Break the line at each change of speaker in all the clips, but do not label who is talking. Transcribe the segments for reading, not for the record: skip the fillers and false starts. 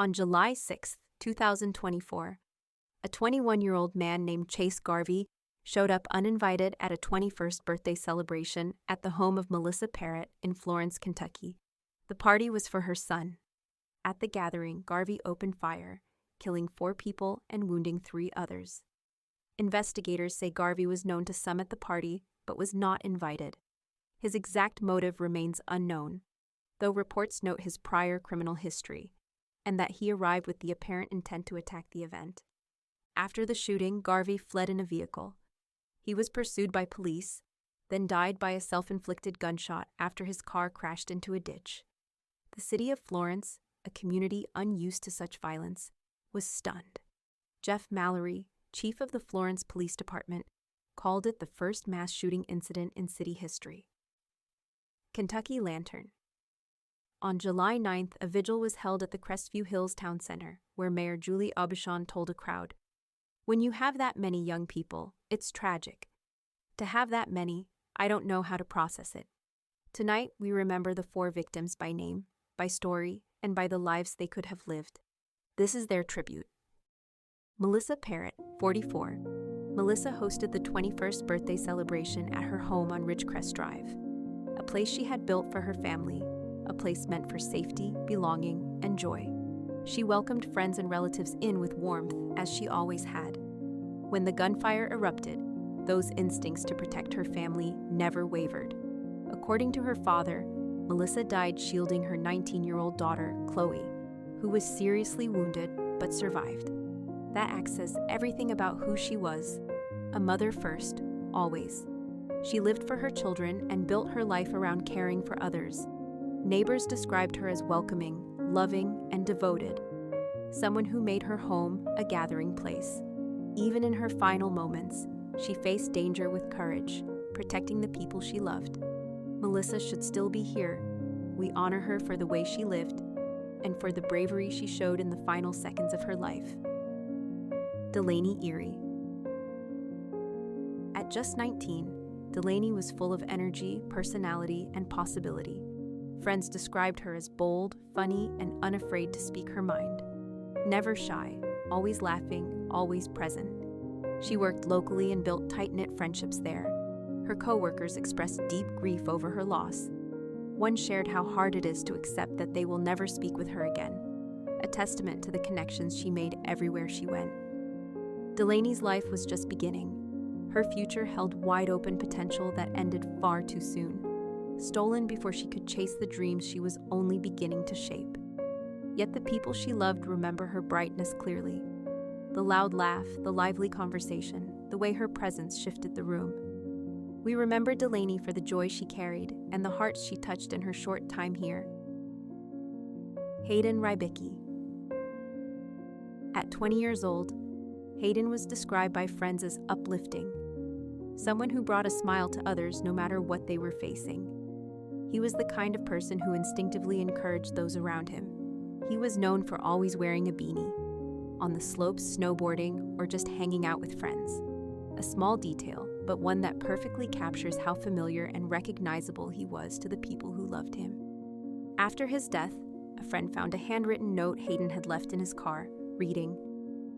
On July 6, 2024, a 21-year-old man named Chase Garvey showed up uninvited at a 21st birthday celebration at the home of Melissa Parrett in Florence, Kentucky. The party was for her son. At the gathering, Garvey opened fire, killing 4 people and wounding 3 others. Investigators say Garvey was known to some at the party, but was not invited. His exact motive remains unknown, though reports note his prior criminal history, and that he arrived with the apparent intent to attack the event. After the shooting, Garvey fled in a vehicle. He was pursued by police, then died by a self-inflicted gunshot after his car crashed into a ditch. The city of Florence, a community unused to such violence, was stunned. Jeff Mallory, chief of the Florence Police Department, called it the first mass shooting incident in city history. Kentucky Lantern. On July 9th, a vigil was held at the Crestview Hills Town Center, where Mayor Julie Aubuchon told a crowd, "When you have that many young people, it's tragic. To have that many, I don't know how to process it. Tonight, we remember the 4 victims by name, by story, and by the lives they could have lived. This is their tribute." Melissa Parrett, 44. Melissa hosted the 21st birthday celebration at her home on Ridgecrest Drive, a place she had built for her family, a place meant for safety, belonging, and joy. She welcomed friends and relatives in with warmth, as she always had. When the gunfire erupted, those instincts to protect her family never wavered. According to her father, Melissa died shielding her 19-year-old daughter, Chloe, who was seriously wounded but survived. That act says everything about who she was, a mother first, always. She lived for her children and built her life around caring for others. Neighbors described her as welcoming, loving, and devoted, someone who made her home a gathering place. Even in her final moments, she faced danger with courage, protecting the people she loved. Melissa should still be here. We honor her for the way she lived and for the bravery she showed in the final seconds of her life. Delaney Eary. At just 19, Delaney was full of energy, personality, and possibility. Friends described her as bold, funny, and unafraid to speak her mind. Never shy, always laughing, always present. She worked locally and built tight-knit friendships there. Her co-workers expressed deep grief over her loss. One shared how hard it is to accept that they will never speak with her again, a testament to the connections she made everywhere she went. Delaney's life was just beginning. Her future held wide-open potential that ended far too soon, stolen before she could chase the dreams she was only beginning to shape. Yet the people she loved remember her brightness clearly. The loud laugh, the lively conversation, the way her presence shifted the room. We remember Delaney for the joy she carried and the hearts she touched in her short time here. Hayden Rybicki. At 20 years old, Hayden was described by friends as uplifting, someone who brought a smile to others no matter what they were facing. He was the kind of person who instinctively encouraged those around him. He was known for always wearing a beanie, on the slopes snowboarding, or just hanging out with friends. A small detail, but one that perfectly captures how familiar and recognizable he was to the people who loved him. After his death, a friend found a handwritten note Hayden had left in his car, reading,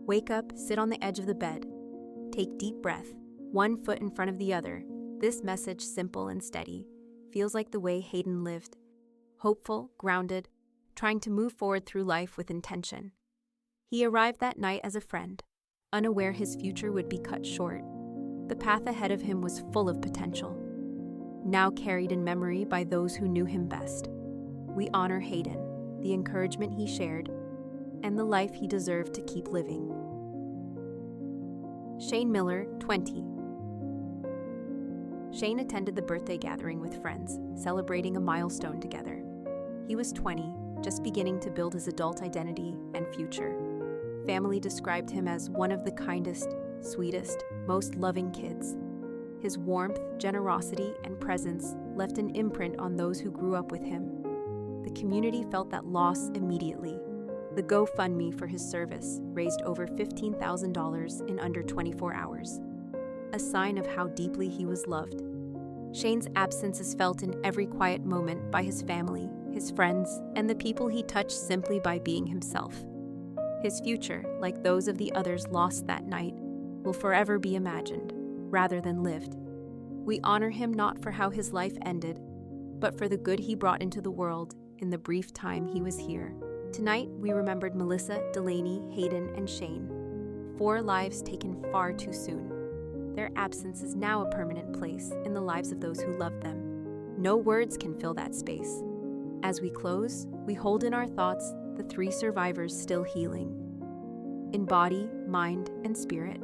"Wake up, sit on the edge of the bed. Take deep breath, one foot in front of the other." This message, simple and steady, feels like the way Hayden lived. Hopeful, grounded, trying to move forward through life with intention. He arrived that night as a friend, unaware his future would be cut short. The path ahead of him was full of potential, now carried in memory by those who knew him best. We honor Hayden, the encouragement he shared, and the life he deserved to keep living. Shane Miller, 20. Shane attended the birthday gathering with friends, celebrating a milestone together. He was 20, just beginning to build his adult identity and future. Family described him as one of the kindest, sweetest, most loving kids. His warmth, generosity, and presence left an imprint on those who grew up with him. The community felt that loss immediately. The GoFundMe for his service raised over $15,000 in under 24 hours, a sign of how deeply he was loved. Shane's absence is felt in every quiet moment by his family, his friends, and the people he touched simply by being himself. His future, like those of the others lost that night, will forever be imagined, rather than lived. We honor him not for how his life ended, but for the good he brought into the world in the brief time he was here. Tonight, we remembered Melissa, Delaney, Hayden, and Shane. 4 lives taken far too soon. Their absence is now a permanent place in the lives of those who loved them. No words can fill that space. As we close, we hold in our thoughts the 3 survivors still healing. In body, mind, and spirit,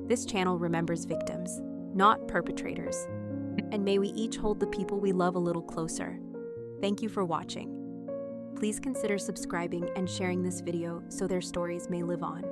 this channel remembers victims, not perpetrators. And may we each hold the people we love a little closer. Thank you for watching. Please consider subscribing and sharing this video so their stories may live on.